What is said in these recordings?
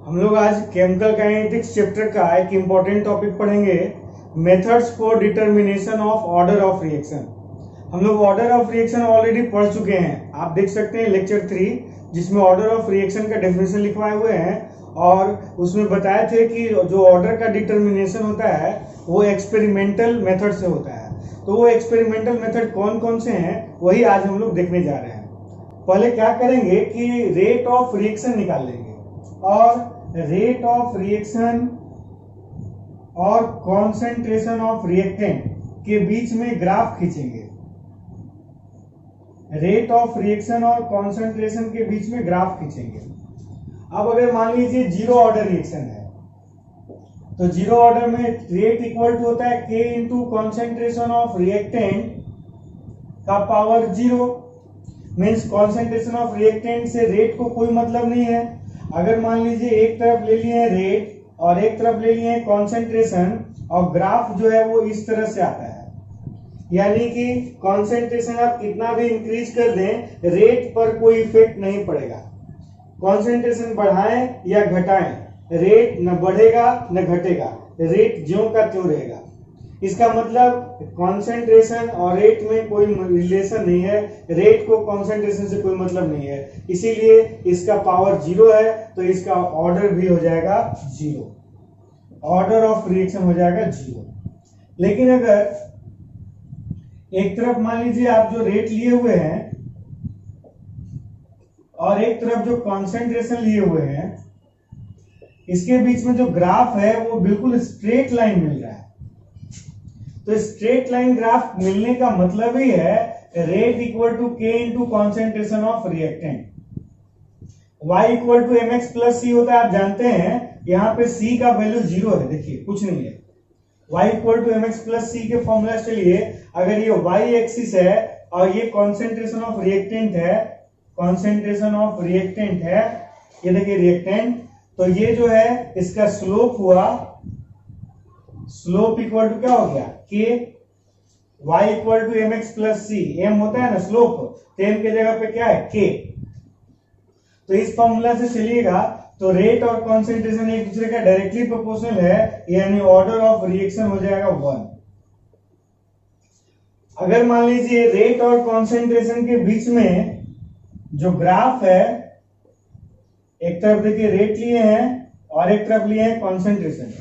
हम लोग आज केमिकल काइनेटिक्स चैप्टर का एक इम्पॉर्टेंट टॉपिक पढ़ेंगे, methods for determination of order of reaction. हम लोग ऑर्डर ऑफ रिएक्शन ऑलरेडी पढ़ चुके हैं, आप देख सकते हैं लेक्चर 3, जिसमें ऑर्डर ऑफ रिएक्शन का डेफिनेशन लिखवाए हुए हैं और उसमें बताए थे कि जो ऑर्डर का डिटर्मिनेशन होता है वो एक्सपेरिमेंटल मेथड से होता है। तो वो एक्सपेरिमेंटल मेथड कौन कौन से हैं वही आज हम लोग देखने जा रहे हैं। पहले क्या करेंगे कि रेट ऑफ रिएक्शन निकाल लेंगे और रेट ऑफ रिएक्शन और कॉन्सेंट्रेशन ऑफ रिएक्टेंट के बीच में ग्राफ खींचेंगे। रेट ऑफ रिएक्शन और कॉन्सेंट्रेशन के बीच में ग्राफ खींचेंगे। अब अगर मान लीजिए जीरो ऑर्डर रिएक्शन है तो जीरो ऑर्डर में रेट इक्वल टू होता है K into concentration of reactant का power 0। Means concentration of reactant से रेट को कोई मतलब नहीं है। अगर मान लीजिए एक तरफ ले लिए हैं रेट और एक तरफ ले लिए हैं कॉन्सेंट्रेशन और ग्राफ जो है वो इस तरह से आता है, यानी कि कॉन्सेंट्रेशन आप कितना भी इंक्रीज कर दें रेट पर कोई इफेक्ट नहीं पड़ेगा। कॉन्सेंट्रेशन बढ़ाएं या घटाएं रेट न बढ़ेगा न घटेगा, रेट ज्यों का त्यों रहेगा। इसका मतलब कॉन्सेंट्रेशन और रेट में कोई रिलेशन नहीं है, रेट को कॉन्सेंट्रेशन से कोई मतलब नहीं है, इसीलिए इसका पावर 0 है तो इसका ऑर्डर भी हो जाएगा 0, ऑर्डर ऑफ रिएक्शन हो जाएगा 0। लेकिन अगर एक तरफ मान लीजिए आप जो रेट लिए हुए हैं और एक तरफ जो कॉन्सेंट्रेशन लिए हुए हैं, इसके बीच में जो ग्राफ है वो बिल्कुल स्ट्रेट लाइन मिल रहा है। तो स्ट्रेट लाइन ग्राफ मिलने का मतलब ही है rate equal to K into concentration of reactant. Y equal to mx plus c होता है, आप जानते हैं यहाँ पे C का वैल्यू 0 है, देखिए कुछ नहीं है। Y equal to mx plus c के फॉर्मूला से चलिए, अगर ये Y एक्सिस है और ये कॉन्सेंट्रेशन ऑफ रिएक्टेंट है, कॉन्सेंट्रेशन ऑफ रिएक्टेंट है, ये देखिए रिएक्टेंट, तो ये जो है इसका स्लोप हुआ, स्लोप इक्वल टू क्या हो गया K, y equal to mx plus c, m होता है ना स्लोप, तो m के जगह पे क्या है K। तो इस फॉर्मूला से चलिएगा तो रेट और कॉन्सेंट्रेशन एक दूसरे का डायरेक्टली प्रोपोर्शनल है, यानी ऑर्डर ऑफ रिएक्शन हो जाएगा 1। अगर मान लीजिए रेट और कॉन्सेंट्रेशन के बीच में जो ग्राफ है, एक तरफ देखिए रेट लिए हैं और एक तरफ लिए हैं कॉन्सेंट्रेशन,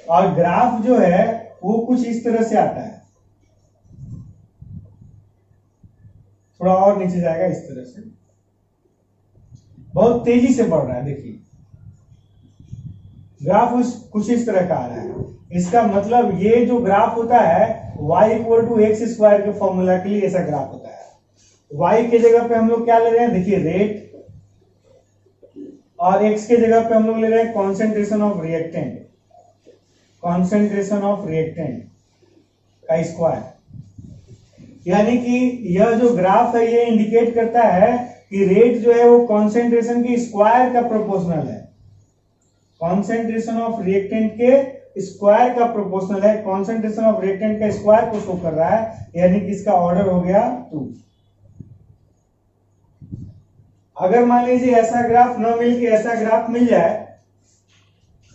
और ग्राफ जो है वो कुछ इस तरह से आता है, थोड़ा और नीचे जाएगा इस तरह से, बहुत तेजी से बढ़ रहा है। देखिए ग्राफ कुछ इस तरह का आ रहा है। इसका मतलब ये जो ग्राफ होता है y equal to x square के फॉर्मूला के लिए ऐसा ग्राफ होता है। y के जगह पे हम लोग क्या ले रहे हैं, देखिए रेट, और x के जगह पे हम लोग ले रहे हैं concentration of reactant, concentration of reactant का स्क्वायर। यानी कि यह जो ग्राफ है ये इंडिकेट करता है कि रेट जो है वो कॉन्सेंट्रेशन के स्क्वायर का प्रोपोर्शनल है, कॉन्सेंट्रेशन ऑफ रिएक्टेंट के स्क्वायर का प्रोपोर्शनल है, कॉन्सेंट्रेशन ऑफ रिएक्टेंट का स्क्वायर को शो कर रहा है, यानी कि इसका ऑर्डर हो गया 2। अगर मान लीजिए ऐसा ग्राफ न मिल के ऐसा ग्राफ मिल जाए,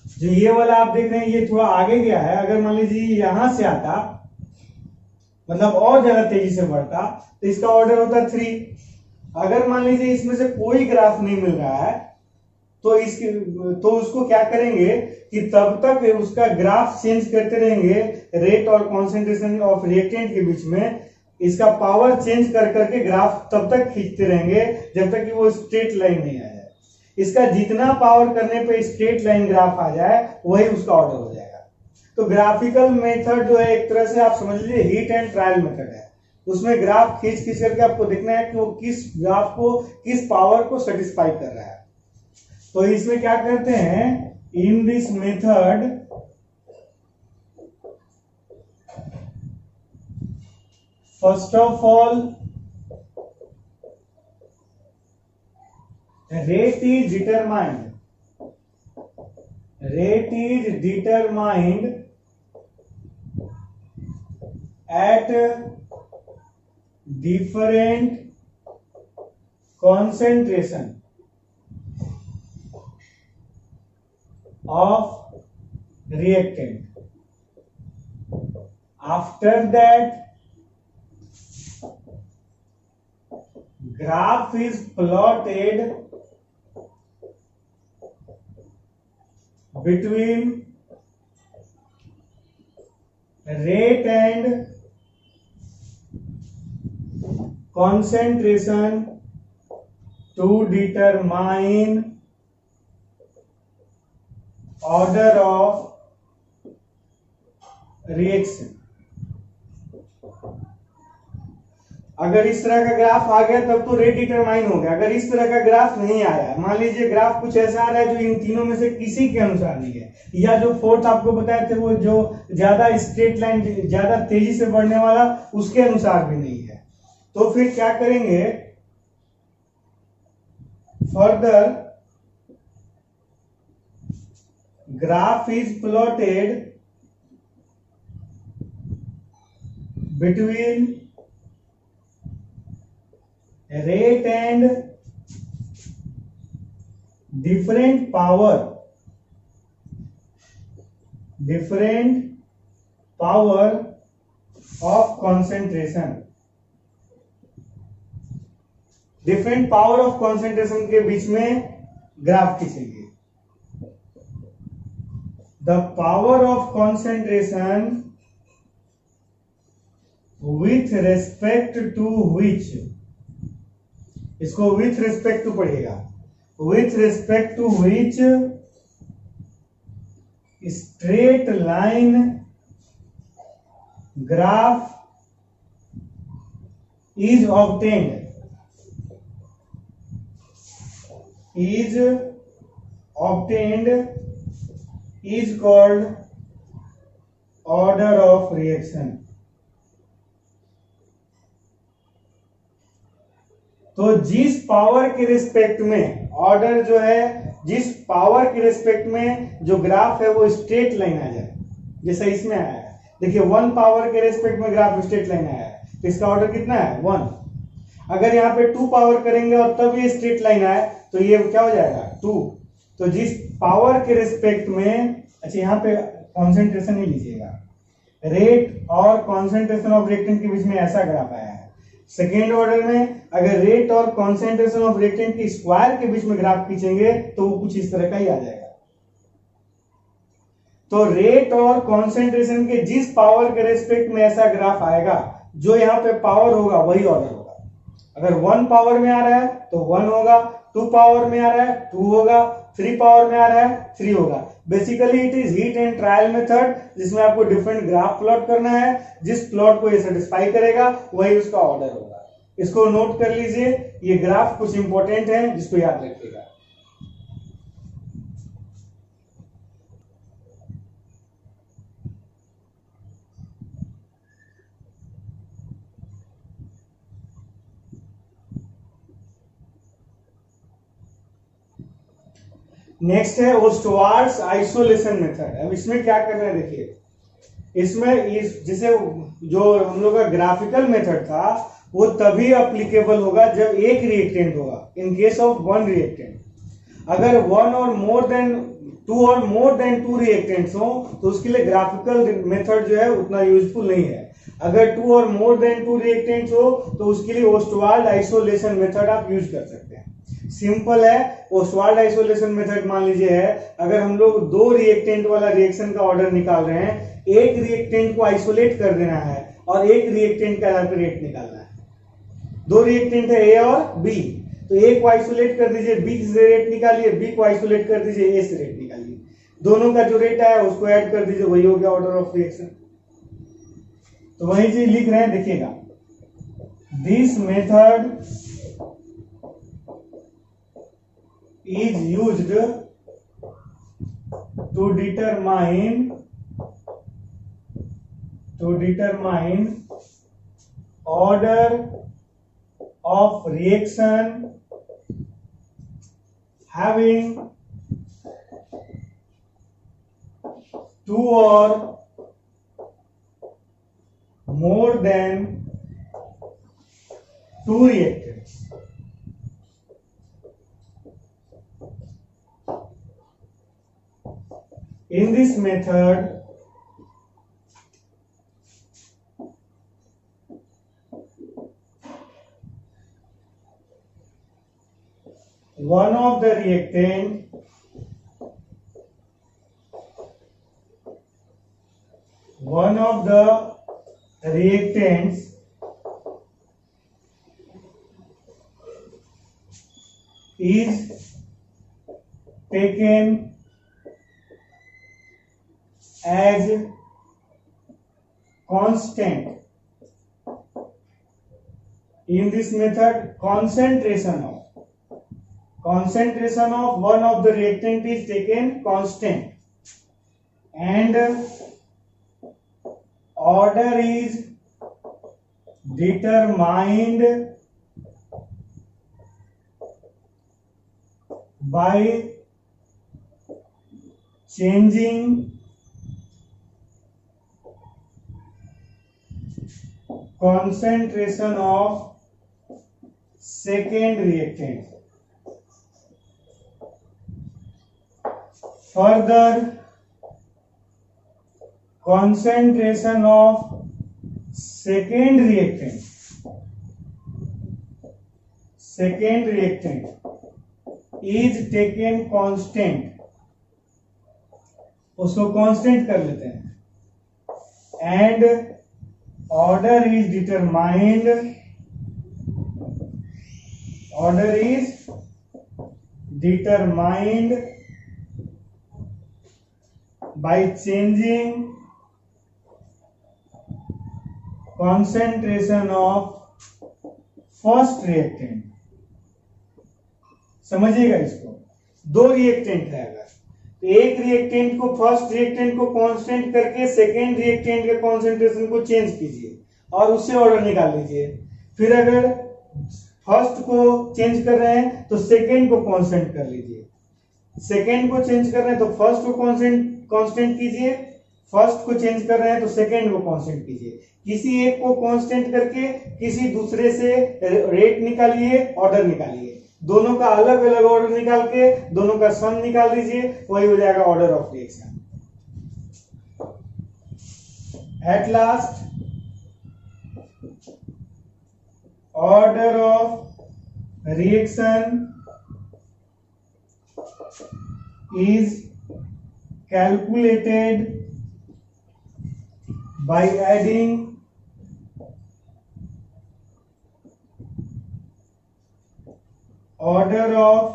जो ये वाला आप देख रहे हैं ये थोड़ा आगे गया है, अगर मान लीजिए यहां से आता, मतलब और ज्यादा तेजी से बढ़ता, तो इसका ऑर्डर होता 3। अगर मान लीजिए इसमें से कोई ग्राफ नहीं मिल रहा है तो उसको क्या करेंगे कि तब तक उसका ग्राफ चेंज करते रहेंगे, रेट और कॉन्सेंट्रेशन ऑफ रिएक्टेंट के बीच में इसका पावर चेंज कर करके ग्राफ तब तक खींचते रहेंगे जब तक कि वो स्ट्रेट लाइन नहीं आ जाए। इसका जितना पावर करने पे स्ट्रेट लाइन ग्राफ आ जाए वही उसका ऑर्डर हो जाएगा। तो ग्राफिकल मेथड जो है एक तरह से आप समझ लीजिए हीट एंड ट्रायल मेथड है। उसमें ग्राफ खींच खींच करके आपको देखना है कि वो किस ग्राफ को, किस पावर को सेटिस्फाई कर रहा है। तो इसमें क्या करते हैं, in this method first of all rate is determined at different concentration of reactant. After that, graph is plotted between rate and concentration to determine order of reaction. अगर इस तरह का ग्राफ आ गया तब तो रेट डिटरमाइन हो गया। अगर इस तरह का ग्राफ नहीं आया, मान लीजिए ग्राफ कुछ ऐसा आ रहा है जो इन तीनों में से किसी के अनुसार नहीं है, या जो फोर्थ आपको बताए थे वो जो ज्यादा स्ट्रेट लाइन ज्यादा तेजी से बढ़ने वाला उसके अनुसार भी नहीं है, तो फिर क्या करेंगे, further graph is plotted between rate and different power of concentration. Different power of concentration के बीच में ग्राफ खींचेंगे। The power of concentration with respect to which, इसको विथ रेस्पेक्ट टू पढ़िएगा, with respect to which straight line graph is obtained is called order of reaction. तो जिस power के respect में ऑर्डर जो है, जिस पावर के रिस्पेक्ट में जो ग्राफ है वो स्ट्रेट लाइन आ जाए, जैसे इसमें आया है, देखिए 1 पावर के रिस्पेक्ट में ग्राफ स्ट्रेट लाइन आया है, तो इसका ऑर्डर कितना है 1। अगर यहाँ पे 2 पावर करेंगे और तब ये स्ट्रेट लाइन आए तो ये क्या हो जाएगा 2। तो जिस पावर के रिस्पेक्ट में, अच्छा यहाँ पे कॉन्सेंट्रेशन ही लीजिएगा, रेट और कॉन्सेंट्रेशन ऑफ रिएक्टेंट के बीच में ऐसा ग्राफ आया है। सेकेंड ऑर्डर में अगर रेट और कॉन्सेंट्रेशन ऑफ रिएक्टेंट के स्क्वायर के बीच में ग्राफ खींचेंगे तो वो कुछ इस तरह का ही आ जाएगा। तो रेट और कॉन्सेंट्रेशन के जिस पावर के रिस्पेक्ट में ऐसा ग्राफ आएगा, जो यहाँ पे पावर होगा वही ऑर्डर होगा। अगर 1 पावर में आ रहा है तो 1 होगा, 2 पावर में आ रहा है 2 होगा, 3 पावर में आ रहा है 3 होगा। Basically it is heat and trial method, जिसमें आपको डिफरेंट ग्राफ प्लॉट करना है, जिस प्लॉट को ये सेटिस्फाई करेगा वही उसका ऑर्डर होगा। इसको नोट कर लीजिए, ये ग्राफ कुछ इंपॉर्टेंट है जिसको याद रखिएगा। नेक्स्ट है ओस्टवार्ड्स आइसोलेशन मेथड। अब इसमें क्या करना है, देखिए इसमें जिसे जो हम लोग का ग्राफिकल मेथड था वो तभी अप्लीकेबल होगा जब एक रिएक्टेंट होगा, इन केस ऑफ 1 रिएक्टेंट। अगर 1 और मोर देन 2 और मोर देन 2 रिएक्टेंट्स हो तो उसके लिए ग्राफिकल मेथड जो है उतना यूजफुल नहीं है। अगर 2 और मोर देन 2 रिएक्टेंट्स हो तो उसके लिए ओस्टवार्ड आइसोलेशन मेथड आप यूज कर सकते हैं। सिंपल है, ओस्टवार्ड आइसोलेशन मेथड मान लीजिए है, अगर हम लोग 2 रिएक्टेंट वाला रिएक्शन का ऑर्डर निकाल रहे हैं, एक रिएक्टेंट को आइसोलेट कर देना है और एक रिएक्टेंट का आधार पर रेट निकालना है। 2 रिएक्टेंट है ए और बी, तो ए को आइसोलेट कर दीजिए, बी से रेट निकालिए, बी को आइसोलेट कर दीजिए, ए से रेट निकालिए, दोनों का जो रेट है उसको ऐड कर दीजिए, वही हो गया ऑर्डर ऑफ रिएक्शन। तो वही चीज लिख रहे हैं, देखिएगा, this method is used to determine order of reaction having 2 or more than 2 reactants। In this method, one of the reactants is taken as constant. In this method, concentration of one of the reactant is taken constant and order is determined by changing concentration of second reactant. Further, concentration of second reactant is taken constant, उसको constant कर लेते हैं, and order is determined by changing concentration of first reactant. समझिएगा इसको, दो reactant है अगर, तो एक रिएक्टेंट को फर्स्ट रिएक्टेंट को कांस्टेंट करके सेकेंड रिएक्टेंट के कॉन्सेंट्रेशन को चेंज कीजिए और उससे ऑर्डर निकाल लीजिए। फिर अगर फर्स्ट को चेंज कर रहे हैं तो सेकेंड को कांस्टेंट कर लीजिए, सेकेंड को चेंज कर रहे हैं तो फर्स्ट को कांस्टेंट कीजिए, फर्स्ट को चेंज कर रहे हैं तो सेकेंड को कांस्टेंट कीजिए। किसी एक को कांस्टेंट करके किसी दूसरे से रेट निकालिए, ऑर्डर निकालिए, दोनों का अलग अलग ऑर्डर निकाल के दोनों का सम निकाल दीजिए, वही हो जाएगा order of reaction. At last, order of reaction is calculated by adding order of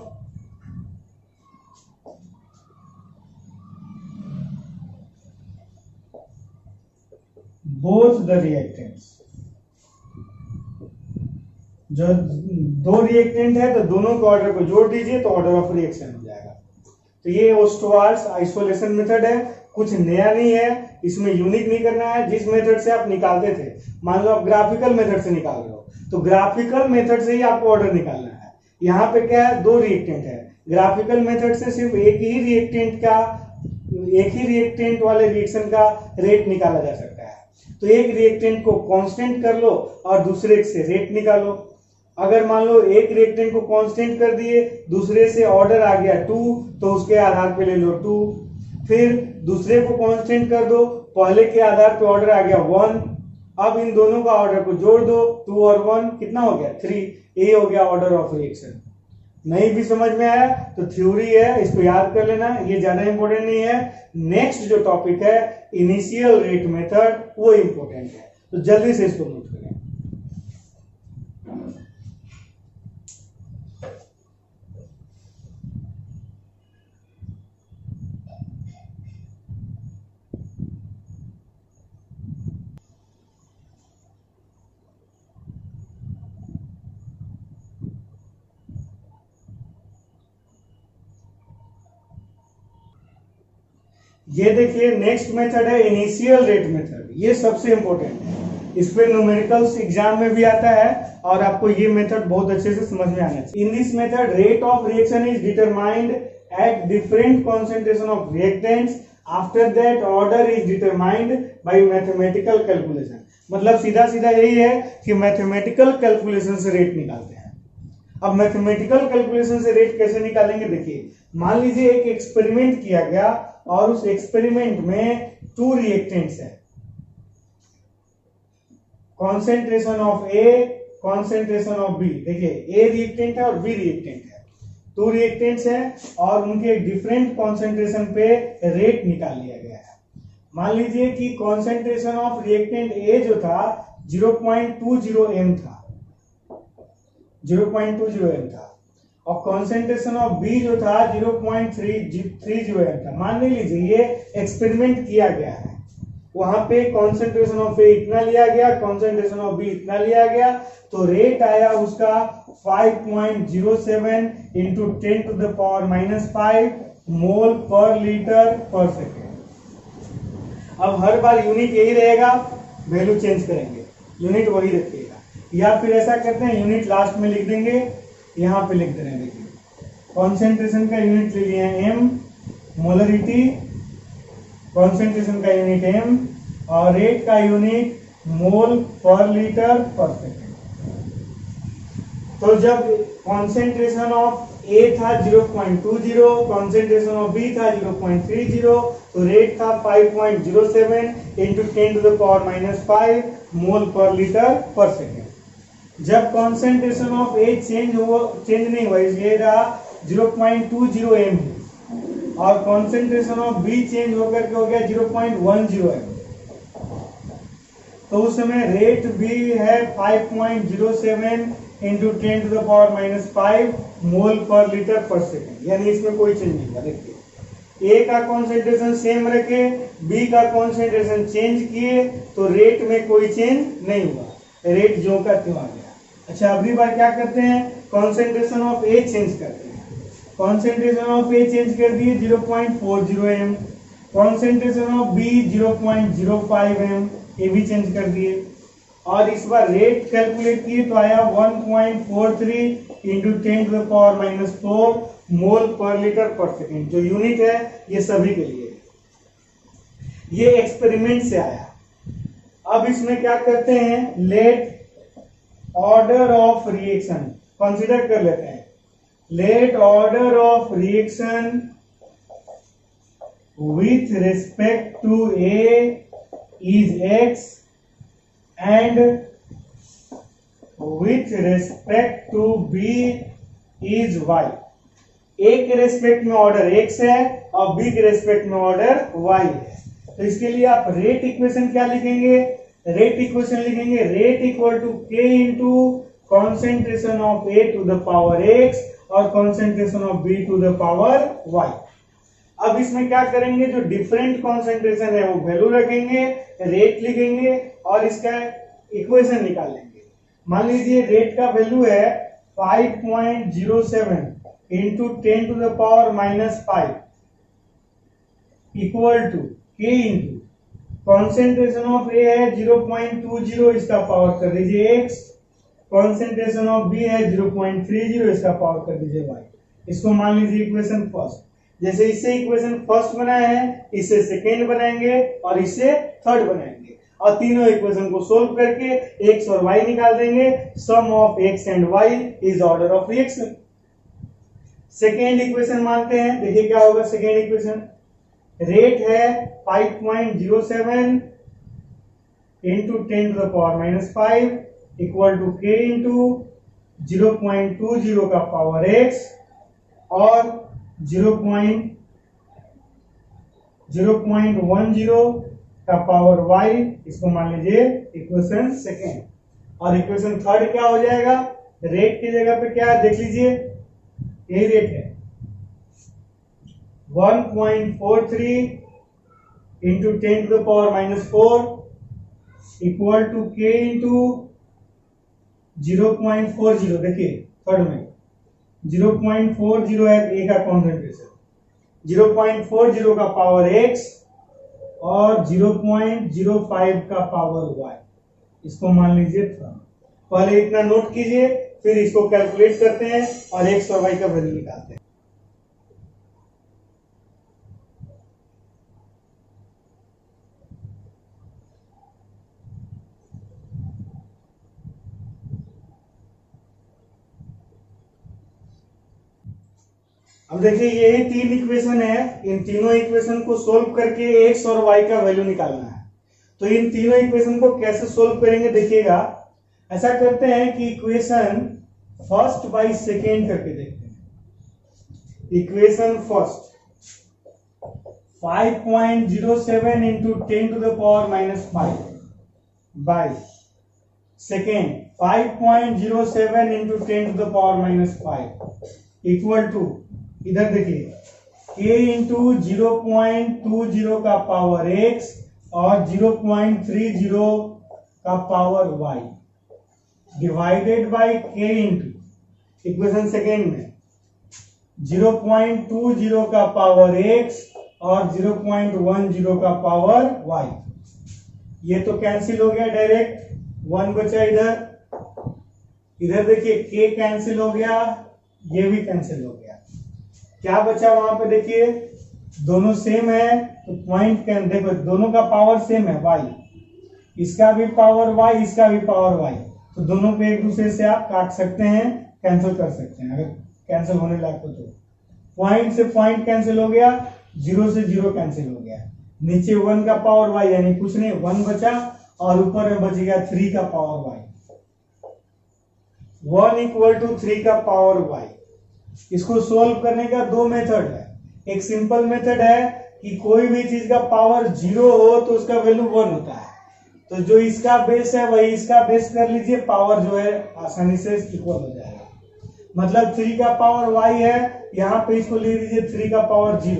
both the reactants। जो दो रिएक्टेंट है तो दोनों के ऑर्डर को जोड़ दीजिए तो ऑर्डर ऑफ रिएक्शन हो जाएगा। तो ये ओस्टवाल्ड्स आइसोलेशन मेथड है, कुछ नया नहीं है, इसमें यूनिक नहीं करना है। जिस मेथड से आप निकालते थे, मान लो आप ग्राफिकल मेथड से निकाल रहे हो तो ग्राफिकल मेथड से ही आपको ऑर्डर निकालना है। यहाँ पे क्या है, दो रिएक्टेंट है, ग्राफिकल मेथड से सिर्फ एक ही रिएक्टेंट वाले रिएक्शन का रेट निकाला जा सकता है। तो एक रिएक्टेंट को कांस्टेंट कर लो और दूसरे से रेट निकालो। अगर मान लो एक रिएक्टेंट को कांस्टेंट कर दिए, दूसरे से ऑर्डर आ गया 2, तो उसके आधार पे ले लो 2। फिर दूसरे को कांस्टेंट कर दो, पहले के आधार पे ऑर्डर आ गया 1। अब इन दोनों का ऑर्डर को जोड़ दो, 2 और 1 कितना हो गया 3। ये हो गया ऑर्डर ऑफ रिएक्शन। नहीं भी समझ में आया तो थ्योरी है, इसको याद कर लेना, ये ज्यादा इंपॉर्टेंट नहीं है। नेक्स्ट जो टॉपिक है इनिशियल रेट मेथड, वो इंपॉर्टेंट है, तो जल्दी से इसको नोट करें। ये देखिए नेक्स्ट मेथड है इनिशियल रेट मेथड, ये सबसे इंपॉर्टेंट है, इस पे न्यूमेरिकल्स एग्जाम में भी आता है और आपको ये मेथड बहुत अच्छे से समझ में आना चाहिए। In this method rate of reaction is determined at different concentration of reactants, after that order is determined by mathematical calculation. मतलब सीधा सीधा यही है कि मैथमेटिकल कैलकुलेशन से रेट निकालते हैं। अब मैथमेटिकल कैलकुलेशन से रेट कैसे निकालेंगे, देखिए मान लीजिए एक एक्सपेरिमेंट किया गया और उस एक्सपेरिमेंट में 2 रिएक्टेंट्स है, concentration of A, concentration of B. देखिए ए रिएक्टेंट है और बी रिएक्टेंट है, 2 रिएक्टेंट्स है और उनके डिफरेंट कॉन्सेंट्रेशन पे रेट निकाल लिया गया है। मान लीजिए कि कॉन्सेंट्रेशन ऑफ रिएक्टेंट ए जो था 0.20 m था, 0.20 m था, और कॉन्सेंट्रेशन ऑफ बी जो था 0.30 m था। मान लीजिए ये एक्सपेरिमेंट किया गया है, वहां पे कॉन्सेंट्रेशन ऑफ ए इतना लिया गया, कॉन्सेंट्रेशन ऑफ बी इतना लिया गया, तो रेट आया उसका 5.07 इंटू 10⁻⁵ मोल पर लीटर पर सेकेंड। अब हर बार यूनिट यही रहेगा, वैल्यू चेंज करेंगे, यूनिट वही रखिएगा, या फिर ऐसा करते हैं यूनिट लास्ट में लिख देंगे, यहाँ पे लिख दे रहे हैं। देखिए कॉन्सेंट्रेशन का यूनिट ले लिए हैं एम, मोलरिटी कॉन्सेंट्रेशन का यूनिट एम और रेट का यूनिट मोल पर लीटर पर सेकेंड। तो जब कॉन्सेंट्रेशन ऑफ ए था 0.20, कॉन्सेंट्रेशन ऑफ बी था 0.30, तो रेट था 5.07 इंटू 10⁻⁵ मोल पर लीटर पर सेकेंड। जब कॉन्सेंट्रेशन ऑफ ए चेंज नहीं हुआ, इसलिए रहा 0.20 m और कॉन्सेंट्रेशन ऑफ बी चेंज होकर के हो गया 0.10 m, तो उस समय रेट भी है 5.07 इंटू 10⁻⁵ मोल पर लीटर पर सेकेंड, यानी इसमें कोई चेंज नहीं हुआ। देखिए ए का कॉन्सेंट्रेशन सेम रखे, बी का कॉन्सेंट्रेशन चेंज किए, तो रेट में कोई चेंज नहीं हुआ, रेट जो का त्यों आ गया। अच्छा अगली बार क्या करते हैं, कॉन्सेंट्रेशन ऑफ ए चेंज करते हैं। कॉन्सेंट्रेशन ऑफ ए चेंज कर दिए 0.40 m, concentration of B 0.05 m, ये भी चेंज कर दिए, और इस बार रेट कैलकुलेट किए तो आया 1.43 इंटू 10⁻⁴ मोल पर लीटर पर सेकेंड। जो यूनिट है ये सभी के लिए, ये एक्सपेरिमेंट से आया। अब इसमें क्या करते हैं, let order of reaction consider कर लेते हैं। Let order of reaction with respect to A is x and with respect to B is y. A के रेस्पेक्ट में ऑर्डर एक्स है और बी के रेस्पेक्ट में ऑर्डर वाई है। तो इसके लिए आप रेट इक्वेशन क्या लिखेंगे, रेट इक्वेशन लिखेंगे rate equal to k into concentration of A to the power x और concentration of B to the power y. अब इसमें क्या करेंगे, जो डिफरेंट कॉन्सेंट्रेशन है वो वैल्यू रखेंगे, रेट लिखेंगे और इसका इक्वेशन निकाल लेंगे। मान लीजिए रेट का वैल्यू है 5.07 into 10⁻⁵ equal to k into concentration of ए है 0.20, इसका पावर कर दीजिए x, कॉन्सेंट्रेशन ऑफ बी है 0.30, इसका पावर कर दीजिए y। इसको मान लीजिए इक्वेशन फर्स्ट। जैसे इससे इक्वेशन फर्स्ट बनाया है, इससे सेकेंड बनाएंगे और इससे थर्ड बनाएंगे, और तीनों इक्वेशन को सोल्व करके x और y निकाल देंगे। Sum of x and y is order of reaction. Second equation मानते हैं, देखिए क्या होगा। सेकेंड इक्वेशन रेट है 5.07 into 10⁻⁵ equal to k into 0.20 का पावर x और 0.10 का पावर y। इसको मान लीजिए इक्वेशन सेकेंड। और इक्वेशन थर्ड क्या हो जाएगा, रेट की जगह पे क्या है देख लीजिए, यही रेट है 1.43 into 10⁻⁴ equal to k into 0.40। देखिए थर्ड में 0.40 है ए का कॉन्सेंट्रेशन, 0.40 का पावर x और 0.05 का पावर y। इसको मान लीजिए थर्ड। पहले इतना नोट कीजिए, फिर इसको कैलकुलेट करते हैं और x और y का वैल्यू निकालते हैं। अब देखिए ये तीन इक्वेशन है, इन तीनों इक्वेशन को सोल्व करके x और y का वैल्यू निकालना है। तो इन तीनों इक्वेशन को कैसे सोल्व करेंगे देखिएगा। ऐसा करते हैं कि इक्वेशन फर्स्ट बाय सेकेंड करके देखते हैं। Equation first 5.07 into 10 to the power minus 5 by second 5.07 into 10 to the power minus 5 equal to, इधर देखिए k into 0.20 का पावर x और 0.30 का power y divided by k into equation second में 0.20 का पावर x और 0.10 का पावर y। ये तो कैंसिल हो गया डायरेक्ट, 1 बचा इधर देखिए k कैंसिल हो गया, ये भी कैंसिल हो गया। क्या बचा वहां पे देखिए, दोनों सेम है तो पॉइंट कैन देखो दोनों का पावर सेम है y, इसका भी पावर y इसका भी पावर y, तो दोनों को एक दूसरे से आप काट सकते हैं, कैंसिल कर सकते हैं। अगर कैंसिल होने लायक हो तो पॉइंट से पॉइंट कैंसिल हो गया, 0 से 0 कैंसिल हो गया, नीचे 1 का पावर y यानी कुछ नहीं 1 बचा और ऊपर में बच गया 3 का पावर y, 1 इक्वल टू 3 का पावर y। इसको सोल्व करने का दो मेथड है। एक सिंपल मेथड है कि कोई भी चीज का पावर 0 हो तो उसका वैल्यू 1 होता है, तो जो इसका बेस है वही इसका बेस कर लीजिए, पावर जो है आसानी से इक्वल हो जाएगा। मतलब 3 का पावर y है, यहाँ पे इसको ले लीजिए 3 का पावर 0,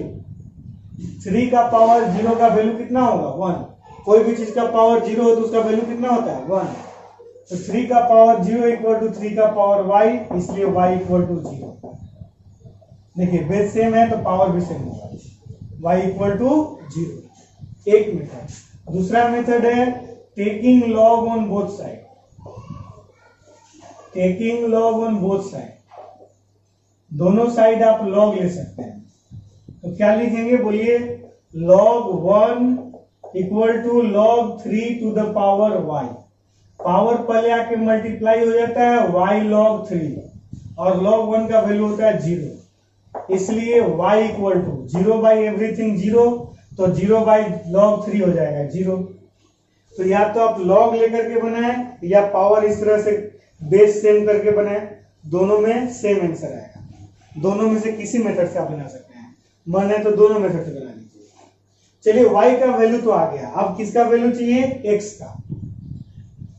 3 का पावर 0 का वैल्यू कितना होगा 1। कोई भी चीज का पावर 0 हो तो उसका वैल्यू कितना होता है 1, तो 3 का पावर 0 इक्वल टू 3 का पावर y, इसलिए y इक्वल टू 0। देखिए बेस सेम है तो पावर भी सेम होगा, y इक्वल टू 0। एक मेथड। दूसरा मेथड है taking log on both side, taking log on both side, दोनों साइड आप लॉग ले सकते हैं। तो क्या लिखेंगे बोलिए, log 1 equal to log 3 to the power y, power पहले आके मल्टीप्लाई हो जाता है y log 3 और log 1 का वैल्यू होता है 0, इसलिए y equal to 0 by everything 0, तो 0 बाई log 3 हो जाएगा 0। तो या तो आप log लेकर के बनाए या पावर इस तरह से बेस सेम करके बनाए, दोनों में सेम आंसर आएगा। दोनों में से किसी मेथड से आप बना सकते हैं, मन है तो दोनों मेथड से बना लीजिए। चलिए y का वैल्यू तो आ गया, अब किसका वैल्यू चाहिए, x का।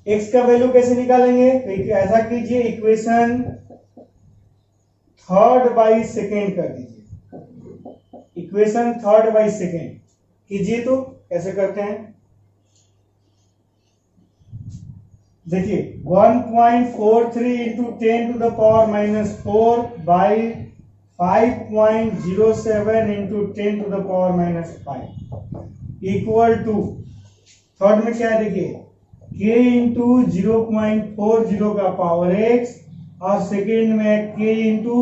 x का वैल्यू कैसे निकालेंगे, ऐसा कीजिए इक्वेशन थर्ड बाई सेकेंड कर दीजिए, इक्वेशन थर्ड बाई सेकेंड कीजिए। तो कैसे करते हैं देखिए, 1.43 into 10 to the power minus 4 by 5.07 into 10 to the power minus 5 equal to, third में क्या है देखिए, k इंटू 0.40 का पावर x और सेकेंड में k इंटू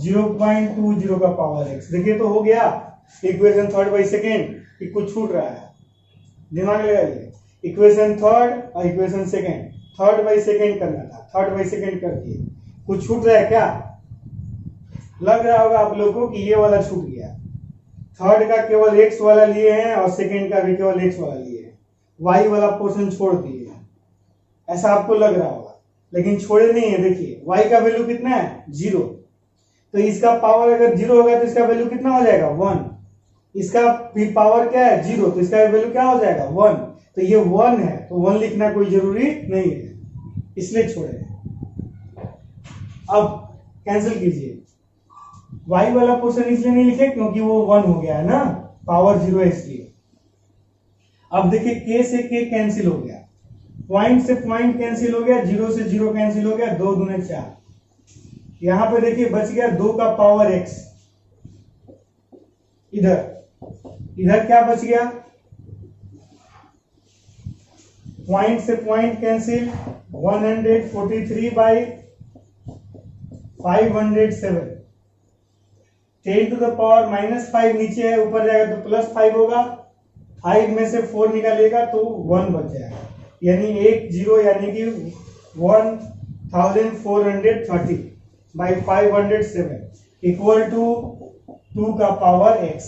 0.20 का पावर x। देखिए तो हो गया इक्वेशन थर्ड बाई सेकेंड, कि कुछ छूट रहा है, दिमाग लगाइए। इक्वेशन थर्ड और equation second, third by second करना था, थर्ड बाई सेकेंड कर दिए, कुछ छूट रहा है क्या, लग रहा होगा आप लोगों को कि ये वाला छूट गया। थर्ड का केवल x वाला लिए हैं और सेकेंड का भी केवल x वाला लिए हैं, y वाला पोर्शन छोड़ दिए हैं, ऐसा आपको लग रहा होगा, लेकिन छोड़े नहीं है। देखिए y का वैल्यू कितना है 0, तो इसका पावर अगर 0 होगा तो इसका वैल्यू कितना हो जाएगा 1, इसका पावर क्या है 0, तो इसका वैल्यू क्या हो जाएगा 1, तो ये 1 है तो 1 लिखना कोई जरूरी नहीं है, इसलिए छोड़े। अब कैंसिल कीजिए, y वाला पोर्शन इसलिए नहीं लिखे क्योंकि वो 1 हो गया है ना, पावर 0 है इसलिए। अब देखिए k से k कैंसिल हो गया, पॉइंट से पॉइंट कैंसिल हो गया, 0 से 0 कैंसिल हो गया, 2 दूने 4, यहां पे देखिए बच गया 2 का पावर x, इधर क्या बच गया, पॉइंट से point cancel, 143 by 507, 10 to the power minus 5 नीचे है, ऊपर जाएगा तो प्लस 5 होगा, 5 में से 4 निकालिएगा तो 1 बच जाएगा, यानी 1 0 यानी कि 1430 बाई 507 इक्वल टू 2 का पावर x।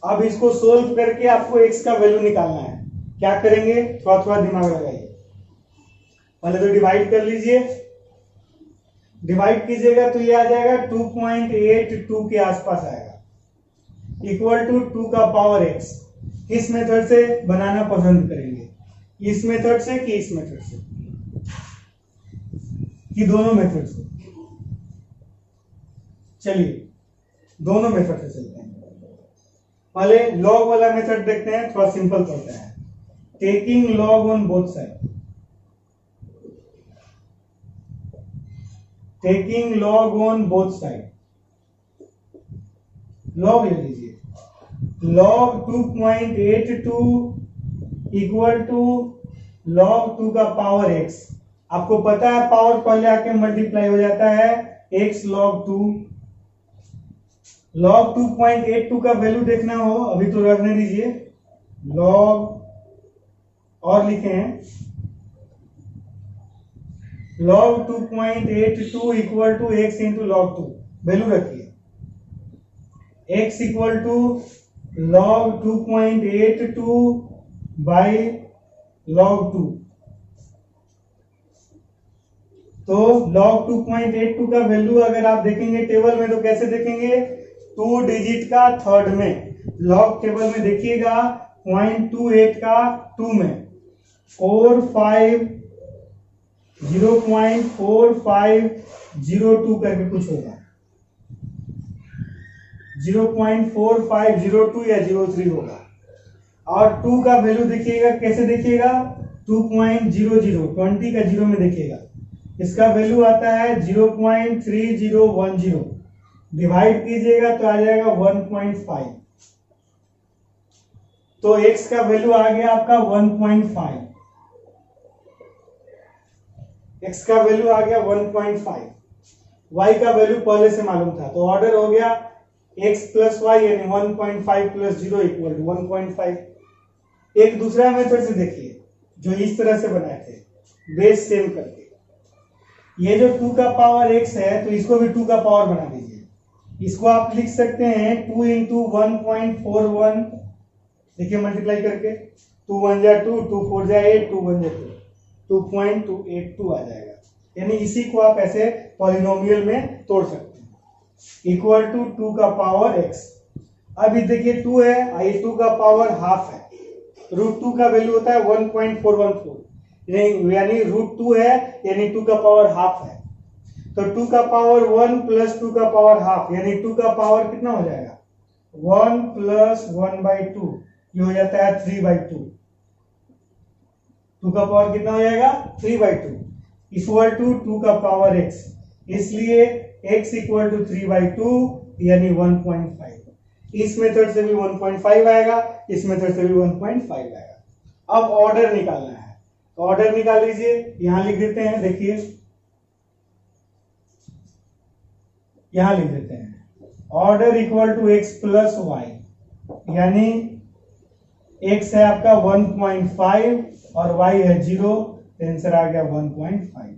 अब इसको सोल्व करके आपको x का वैल्यू निकालना है। क्या करेंगे, थोड़ा थोड़ा दिमाग लगाइए। पहले तो डिवाइड कर लीजिए, डिवाइड कीजिएगा तो ये आ जाएगा 2.82 के आसपास आएगा, इक्वल टू 2 का पावर x। किस मेथड से बनाना पसंद करेंगे, इस मेथड से कि इस मेथड से, कि दोनों मेथड से? चलिए दोनों मेथड से चलते हैं। पहले लॉग वाला मेथड देखते हैं, थोड़ा सिंपल पड़ता है। Taking log on both side, taking log on both side, log ले लीजिए। लॉग 2.82 इक्वल टू लॉग 2 का पावर x। आपको पता है पावर पहले आके मल्टीप्लाई हो जाता है, x log 2। log 2.82 का वैल्यू देखना हो, अभी तो रखने दीजिए, log और लिखे हैं log 2.82 equal to x into log 2, value रखिए। x equal to log 2.82 by log 2। तो log 2.82 का वैल्यू अगर आप देखेंगे टेबल में तो कैसे देखेंगे, 2 डिजिट का थर्ड में, लॉग टेबल में देखिएगा 0.28 का 2 में 0.4502 करके कुछ होगा, 0.4502 या 03 होगा। और 2 का वैल्यू देखिएगा, कैसे देखिएगा, 2.00, 20 का 0 में देखिएगा, इसका वैल्यू आता है 0.3010। डिवाइड कीजिएगा तो आ जाएगा 1.5। तो x का वैल्यू आ गया आपका 1.5, x का वैल्यू आ गया 1.5। y का वैल्यू पहले से मालूम था, तो ऑर्डर हो गया x प्लस वाई यानी 1.5 प्लस 0 इक्वल टू 1.5। एक दूसरा मेथड से देखिए जो इस तरह से बनाए थे, बेस सेम करके। ये जो 2 का पावर x है तो इसको भी 2 का पावर बना दीजिए। इसको आप लिख सकते हैं 2 इंटू 1.41, देखिए मल्टीप्लाई करके, 2 1 जा 2, 2 4 जा 8, 2 1 जा 2, 2.282 आ जाएगा। यानी इसी को आप ऐसे पॉलिनोमियल में तोड़ सकते हैं, इक्वल टू 2 का पावर x। अब देखिए 2 है, आई 2 का पावर हाफ है, रूट 2 का वैल्यू होता है 1.414, यानी रूट 2 है यानी 2 का पावर हाफ है। तो 2 का पावर 1 प्लस 2 का पावर हाफ, यानी 2 का पावर कितना हो जाएगा, 1 प्लस 1/2, ये हो जाता है 3/2। 2 का पावर कितना हो जाएगा, 3/2 इक्वल टू 2 का पावर x, इसलिए x इक्वल टू 3/2 यानी 1.5। इस मेथड से भी 1.5 आएगा, इस मेथड से भी 1.5 आएगा। अब ऑर्डर निकालना है, तो ऑर्डर निकाल लीजिए, यहां लिख देते हैं, देखिए यहां लिख देते हैं order equal to x plus y, यानी x है आपका 1.5 और y है 0, आंसर आ गया 1.5।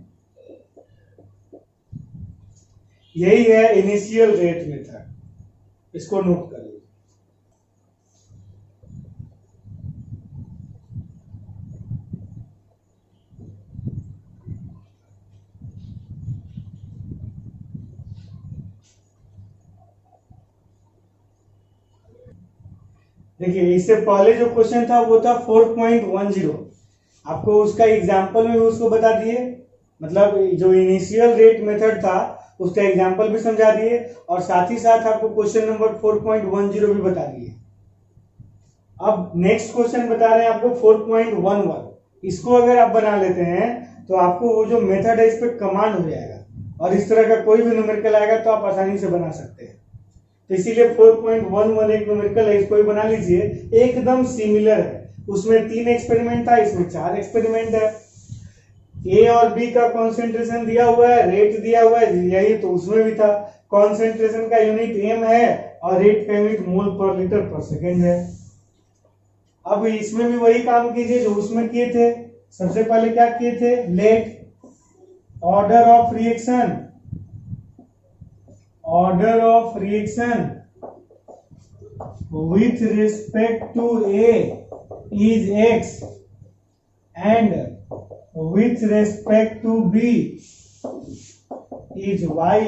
यही है इनिशियल रेट मेथड, इसको नोट कर लीजिए। देखिए इससे पहले जो क्वेश्चन था वो था 4.10, आपको उसका एग्जाम्पल में उसको बता दिए, मतलब जो इनिशियल रेट मेथड था उसका एग्जाम्पल भी समझा दिए, और साथ ही साथ आपको क्वेश्चन नंबर 4.10 भी बता दिए। अब नेक्स्ट क्वेश्चन बता रहे हैं आपको 4.11। इसको अगर आप बना लेते हैं तो आपको वो जो मेथड है इस पर कमांड हो जाएगा, और इस तरह का कोई भी न्यूमेरिकल आएगा तो आप आसानी से बना सकते हैं। तो इसीलिए 4.11 एक न्यूमेरिकल है, इसको भी बना लीजिए, एकदम सिमिलर है। उसमें 3 एक्सपेरिमेंट था, इसमें 4 एक्सपेरिमेंट है। ए और बी का कॉन्सेंट्रेशन दिया हुआ है, रेट दिया हुआ है, यही तो उसमें भी था। कॉन्सेंट्रेशन का यूनिट एम है और रेट का यूनिट मोल पर लीटर पर सेकेंड है। अब इसमें भी वही काम कीजिए जो उसमें किए थे। सबसे पहले क्या किए थे, let order of reaction with respect to A is X and with respect to B is Y।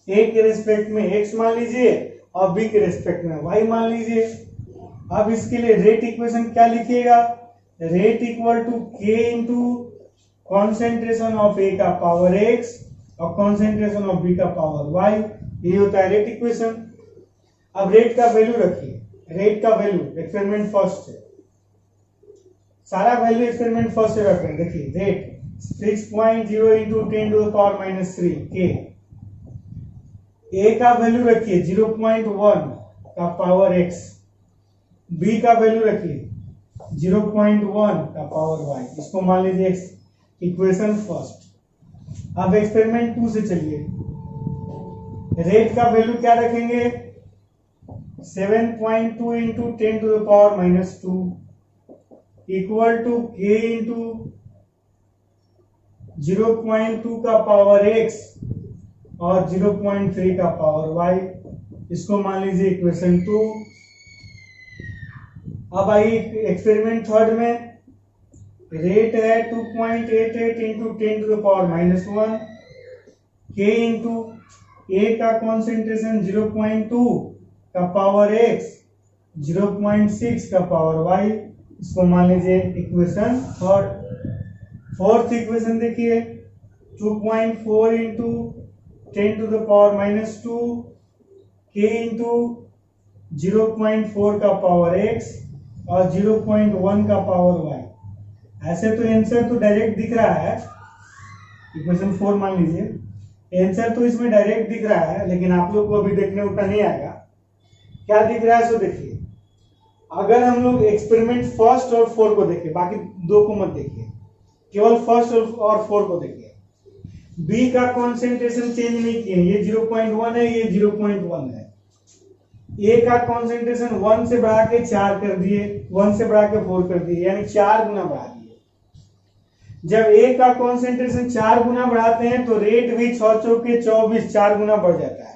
A के रेस्पेक्ट में X मान लीजिए और B के रेस्पेक्ट में Y मान लीजिए। अब इसके लिए रेट इक्वेशन क्या लिखिएगा? Rate equal to K into concentration of A का पावर X और कॉन्सेंट्रेशन ऑफ B का पावर Y। ये होता है रेट इक्वेशन। अब रेट का वैल्यू रखिए। रेट का वैल्यू एक्सपेरिमेंट फर्स्ट है, सारा वैल्यू एक्सपेरिमेंट फर्स्ट से रख रहे हैं। देखिए rate 6.0 into 10 to the power -3 के। ए का वैल्यू रखिए 0.1 का पावर x, बी का वैल्यू रखिए 0.1 का पावर y। इसको मान लीजिए इक्वेशन फर्स्ट। अब एक्सपेरिमेंट 2 से चलिए। रेट का वैल्यू क्या रखेंगे? 7.2 into 10 to the power -2 equal to k into 0.2 का पावर x और 0.3 का पावर y। इसको मान लीजिए इक्वेशन 2। अब आइए एक्सपेरिमेंट थर्ड में। रेट है 2.88 इंटू 10 टू द पावर -1 के इंटू ए का कॉन्सेंट्रेशन 0.2 का पावर x 0.6 का पावर y। इसको मान लीजिए इक्वेशन थर्ड। फोर्थ इक्वेशन देखिए 2.4 इंटू 10 टू द पावर -2 के इंटू 0.4 का पावर x और 0.1 का पावर y। ऐसे तो आंसर तो डायरेक्ट दिख रहा है, इक्वेशन 4 मान लीजिए। आंसर तो इसमें डायरेक्ट दिख रहा है, लेकिन आप लोग को अभी देखने उतना नहीं आएगा। क्या दिख रहा है सो देखिए। अगर हम लोग एक्सपेरिमेंट फर्स्ट और 4 को देखें, बाकी दो को मत देखिए, केवल फर्स्ट और 4 को देखिए। बी का कॉन्सेंट्रेशन चेंज नहीं किए, ये 0.1 है, ये 0.1 है। ए का कॉन्सेंट्रेशन 1 से बढ़ा के 4 कर दिए, 1 से बढ़ा के 4 कर दिए, यानी 4 गुना बढ़ा दिए। जब ए का कॉन्सेंट्रेशन 4 गुना बढ़ाते हैं तो रेट भी 6 चौके 24 4 गुना बढ़ जाता है।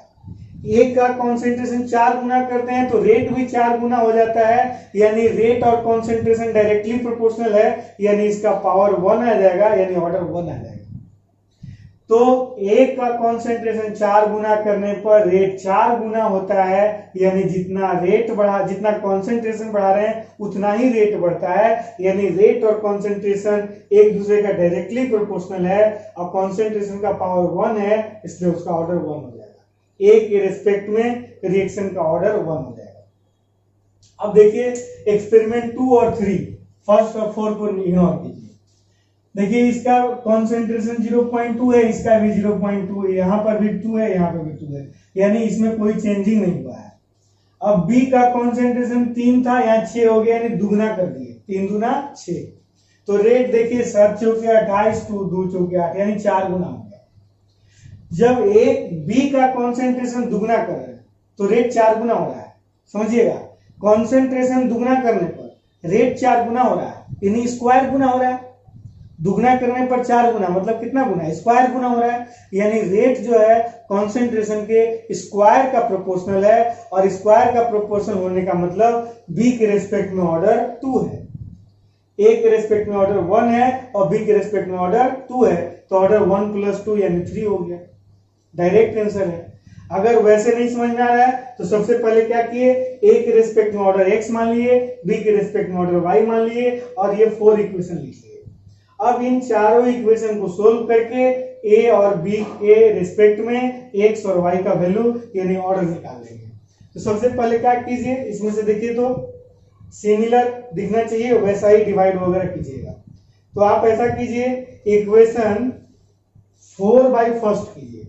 ए का कॉन्सेंट्रेशन 4 गुना करते हैं तो रेट भी 4 गुना हो जाता है, यानी रेट और कॉन्सेंट्रेशन डायरेक्टली प्रोपोर्शनल है, यानी इसका पावर 1 आ जाएगा, यानी ऑर्डर 1 आ जाएगा। तो ए का कॉन्सेंट्रेशन 4 गुना करने पर रेट 4 गुना होता है, यानी जितना रेट बढ़ा, जितना कॉन्सेंट्रेशन बढ़ा रहे हैं उतना ही रेट बढ़ता है, यानी रेट और कॉन्सेंट्रेशन एक दूसरे का डायरेक्टली प्रोपोर्शनल है और कॉन्सेंट्रेशन का पावर 1 है, इसलिए उसका ऑर्डर 1 हो जाएगा। ए के रिस्पेक्ट में रिएक्शन का ऑर्डर 1 हो जाएगा। अब देखिए एक्सपेरिमेंट 2 और 3, फर्स्ट और 4 को इग्नोर कीजिए। देखिए इसका कॉन्सेंट्रेशन 0.2 है, इसका भी 0.2 है, यहाँ पर भी 2 है, यहाँ पर भी 2 है, यानी इसमें कोई चेंजिंग नहीं हुआ है। अब बी का कॉन्सेंट्रेशन 3 था, यहाँ 6 हो गया, यानी दुगना कर दिए, 3 दूना 6। तो रेट देखिए 7 चौके 28, 2 चौके 8, यानी 4 गुना हो गया। जब एक बी का कॉन्सेंट्रेशन दुगना कर रहे हैं तो रेट 4 गुना हो रहा है। समझिएगा, कॉन्सेंट्रेशन दुगना करने पर रेट 4 गुना हो रहा है, यानी स्क्वायर गुना हो रहा है। दुगना करने पर 4 गुना मतलब कितना गुना है? स्क्वायर गुना हो रहा है, यानी रेट जो है कॉन्सेंट्रेशन के स्क्वायर का प्रोपोर्शनल है, और स्क्वायर का प्रोपोर्शनल होने का मतलब बी के रेस्पेक्ट में ऑर्डर 2 है, ए के रेस्पेक्ट में ऑर्डर 1 है और बी के रेस्पेक्ट में ऑर्डर 2 है, तो ऑर्डर 1 + 2 यानी 3 हो गया। डायरेक्ट आंसर है। अगर वैसे नहीं समझ में आ रहा है तो सबसे पहले क्या किए, ए के रेस्पेक्ट में ऑर्डर x मान लिए, बी के रेस्पेक्ट में ऑर्डर y मान लिए, और ये 4 इक्वेशन लिख लिए। अब इन चारों इक्वेशन को सोल्व करके ए और बी के रिस्पेक्ट में x और y का वैल्यू यानी ऑर्डर निकाल लेंगे। तो सबसे पहले क्या कीजिए, इसमें से देखिए तो सिमिलर दिखना चाहिए, वैसा ही डिवाइड वगैरह कीजिएगा। तो आप ऐसा कीजिए, इक्वेशन 4/1 कीजिए।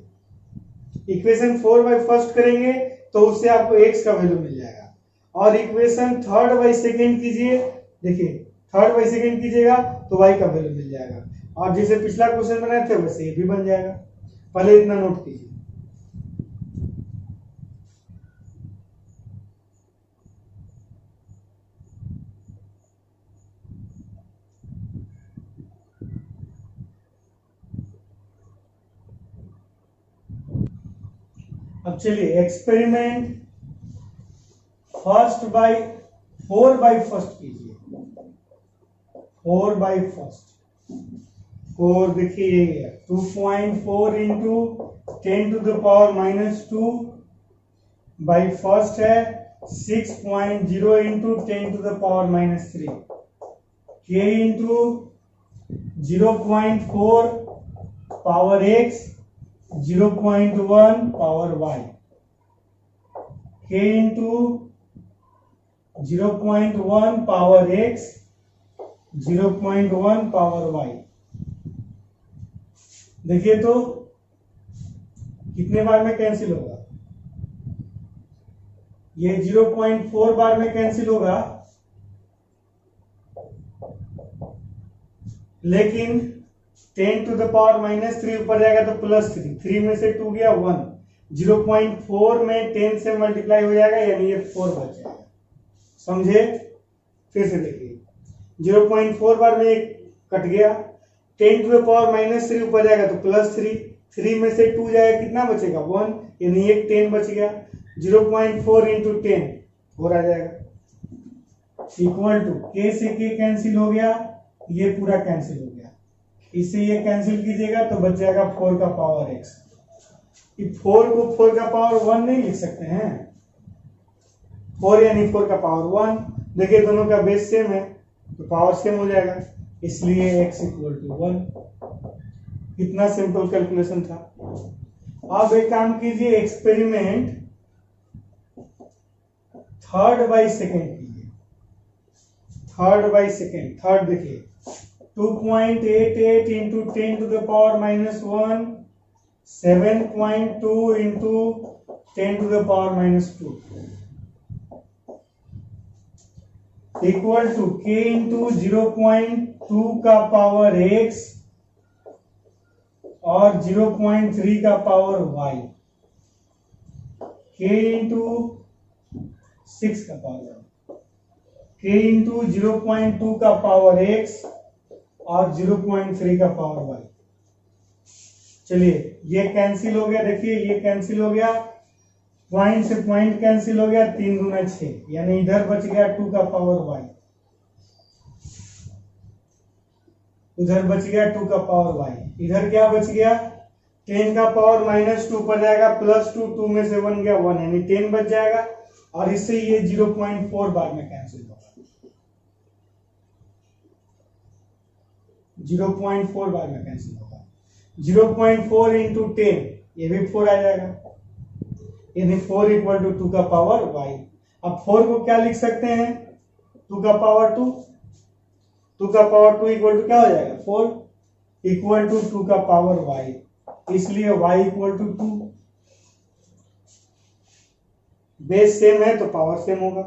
इक्वेशन 4/1 करेंगे तो उससे आपको x का वैल्यू मिल जाएगा, और इक्वेशन 3/2 कीजिए। देखिए 3/2 कीजिएगा तो y का वैल्यू मिल जाएगा, और जैसे पिछला क्वेश्चन बनाए थे वैसे ये भी बन जाएगा। पहले इतना नोट कीजिए। अब चलिए experiment first by 4 by first कीजिए, 4 बाई फर्स्ट, 4 देखिए 2.4 into 10 to the power minus 2 by first है 6.0 into 10 to the power minus 3 k into 0.4 power x 0.1 power y k into 0.1 power x 0.1 power y। देखिए तो कितने बार में cancel होगा, ये 0.4 बार में कैंसिल होगा, लेकिन 10 टू द पावर माइनस 3 ऊपर जाएगा तो प्लस 3, 3 में से 2 गया 1, 0.4 में 10 से मल्टीप्लाई हो जाएगा यानी ये 4 बच जाएगा। समझे? फिर से देखिए 0.4 बार में एक कट गया, 10 टू द पावर माइनस 3 ऊपर जाएगा तो प्लस 3, 3 में से 2 जाएगा कितना बचेगा 1, यानी एक 10 बच गया, 0.4 इंटू 10 4 आ जाएगा, इक्वल टू k से k कैंसिल हो गया, ये पूरा कैंसिल हो गया, इससे ये कैंसिल कीजिएगा तो बच जाएगा 4 का पावर x। 4 को 4 का पावर 1 नहीं लिख सकते हैं, 4 यानी 4 का पावर 1, देखिए दोनों का बेस सेम है तो पावर सेम हो जाएगा, इसलिए x इक्वल टू 1। कितना सिंपल कैलकुलेशन था। अब एक काम कीजिए, एक्सपेरिमेंट थर्ड बाई सेकेंड कीजिए, थर्ड बाई सेकेंड, थर्ड देखिए 2.88 into 10 to the power minus 1, 7.2 into 10 to the power minus 2 equal to k into 0.2 का पावर x और 0.3 का पावर y, k इंटू 6 का पावर, k इंटू 0.2 का power x और 0.3 का power y। चलिए ये कैंसिल हो गया, देखिए ये कैंसिल हो गया, पॉइंट से पॉइंट कैंसिल हो गया, 3 दूना 6, यानी इधर बच गया 2 का पावर y, उधर बच गया 2 का पावर y, इधर क्या बच गया 10 का पावर माइनस 2 पर जाएगा प्लस 2, 2 में से 1 गया 1 यानी 10 बच जाएगा, और इससे ये 0.4 बार में कैंसिल होगा, 0.4 बार में कैंसिल होगा, 0.4 इंटू 10 ये भी 4 आ जाएगा, यानी 4 इक्वल टू 2 का पावर y। अब 4 को क्या लिख सकते हैं 2 का पावर 2, 2 का पावर 2 इक्वल टू क्या हो जाएगा 4 इक्वल टू 2 का पावर y, इसलिए y equal to 2, base same है तो पावर सेम होगा।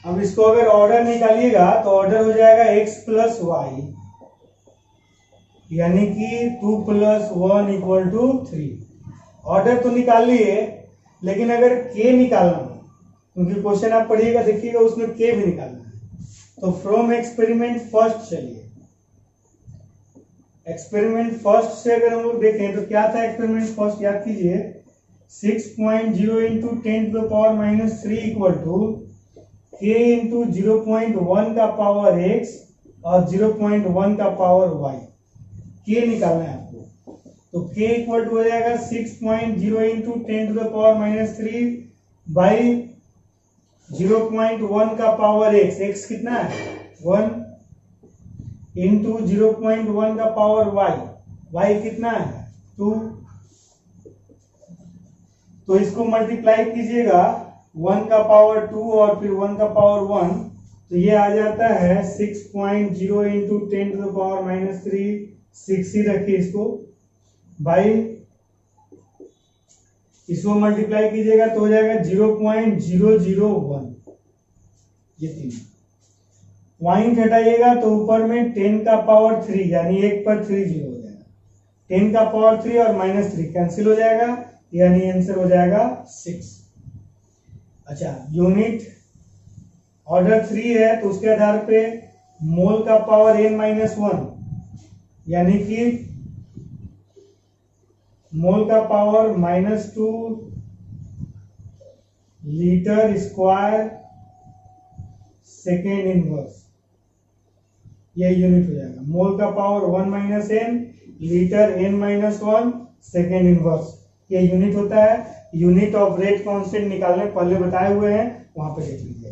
अब इसको अगर ऑर्डर निकालिएगा तो ऑर्डर हो जाएगा x प्लस वाई, यानी कि 2 प्लस 1 इक्वल टू 3। ऑर्डर तो निकाल लिए, लेकिन अगर k निकालना हो, क्योंकि क्वेश्चन आप पढ़िएगा देखिएगा उसमें k भी निकालना है, तो फ्रॉम एक्सपेरिमेंट फर्स्ट चलिए, एक्सपेरिमेंट फर्स्ट से अगर हम लोग देखें तो क्या था एक्सपेरिमेंट फर्स्ट, याद कीजिए 6.0 into 10 to the power minus 3 equal to k into 0.1 का पावर x और 0.1 का पावर y, k निकालना है आपको, तो k इक्वल टू हो जाएगा 6.0 into 10 to the power minus 3 by 0.1 का पावर x, x कितना है 1 इंटू 0.1 का पावर y, y कितना है 2, तो इसको मल्टीप्लाई कीजिएगा 1 का पावर 2 और फिर 1 का पावर 1, तो ये आ जाता है 6.0 into 10 to the power minus 3, 6 ही रखिए इसको, बाई इसको मल्टीप्लाई कीजिएगा तो हो जाएगा 0.001, ये 3 पॉइंट हटाइएगा तो ऊपर में 10 का पावर 3 यानी 1 पर 3 जीरो हो जाएगा, 10 का पावर 3 और माइनस 3 कैंसिल हो जाएगा, यानी आंसर हो जाएगा 6। अच्छा, यूनिट ऑर्डर 3 है तो उसके आधार पे मोल का पावर n-1 यानी कि मोल का power -2 litre square second inverse, यह यूनिट हो जाएगा। मोल का power 1 minus n, litre n minus 1 second inverse, ये यूनिट होता है। यूनिट ऑफ रेट कांस्टेंट निकालने पहले बताए हुए हैं, वहां पे देख लीजिए।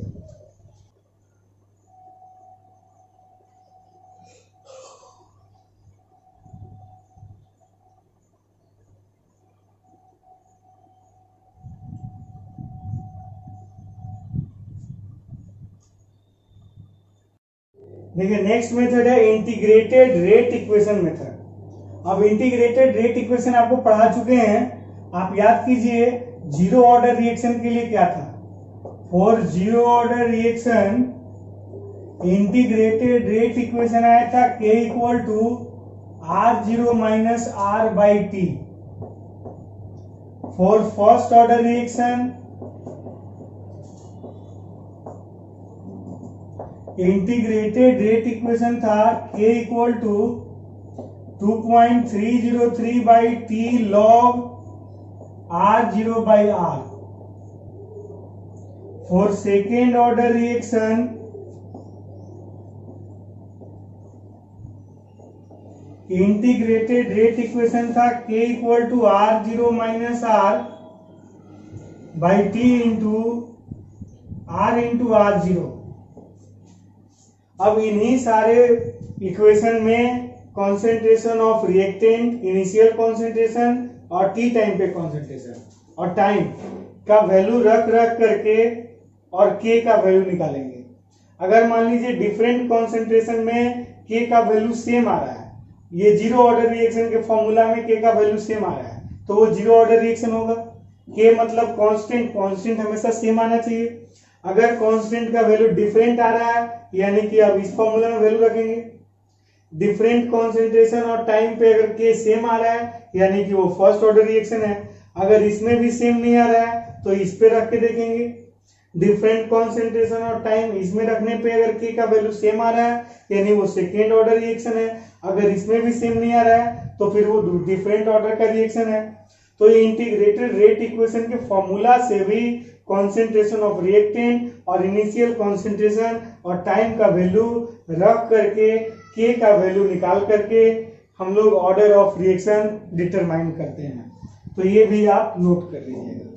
देखिए नेक्स्ट मेथड है इंटीग्रेटेड रेट इक्वेशन मेथड। अब इंटीग्रेटेड रेट इक्वेशन आपको पढ़ा चुके हैं, आप याद कीजिए जीरो ऑर्डर रिएक्शन के लिए क्या था। For zero order reaction integrated rate equation आया था k equal to R0 minus R by t. For first order reaction integrated rate equation था k equal to 2.303 by t log R0 by R। For second order reaction integrated rate equation था k equal to R0 minus R by t into R0। अब इन्हीं सारे equation में concentration of reactant, initial concentration और t time पे concentration और time का value रख करके और के का वैल्यू निकालेंगे। अगर मान लीजिए डिफरेंट कॉन्सेंट्रेशन में के का वैल्यू सेम आ रहा है, ये जीरो ऑर्डर रिएक्शन के फॉर्मूला में के का वैल्यू सेम आ रहा है, तो वो जीरो ऑर्डर रिएक्शन होगा। के मतलब कांस्टेंट, कांस्टेंट हमेशा सेम आना चाहिए। अगर कांस्टेंट का वैल्यू डिफरेंट आ रहा है, यानी कि अब इस फॉर्मूला में वैल्यू रखेंगे। डिफरेंट कॉन्सेंट्रेशन और टाइम पे अगर के सेम आ रहा है, यानी कि वो फर्स्ट ऑर्डर रिएक्शन है। अगर इसमें भी सेम नहीं आ रहा है तो इस पे रख के देखेंगे। डिफरेंट कॉन्सेंट्रेशन और टाइम इसमें रखने पे अगर के का वैल्यू सेम आ रहा है, यानी वो सेकेंड ऑर्डर रिएक्शन है। अगर इसमें भी सेम नहीं आ रहा है तो फिर वो डिफरेंट ऑर्डर का रिएक्शन है। तो ये इंटीग्रेटेड रेट इक्वेशन के फॉर्मूला से भी कॉन्सेंट्रेशन ऑफ रिएक्टेंट और इनिशियल कॉन्सेंट्रेशन और टाइम का वैल्यू रख करके के का वैल्यू निकाल करके हम लोग ऑर्डर ऑफ रिएक्शन डिटरमाइन करते हैं। तो ये भी आप नोट कर लीजिएगा।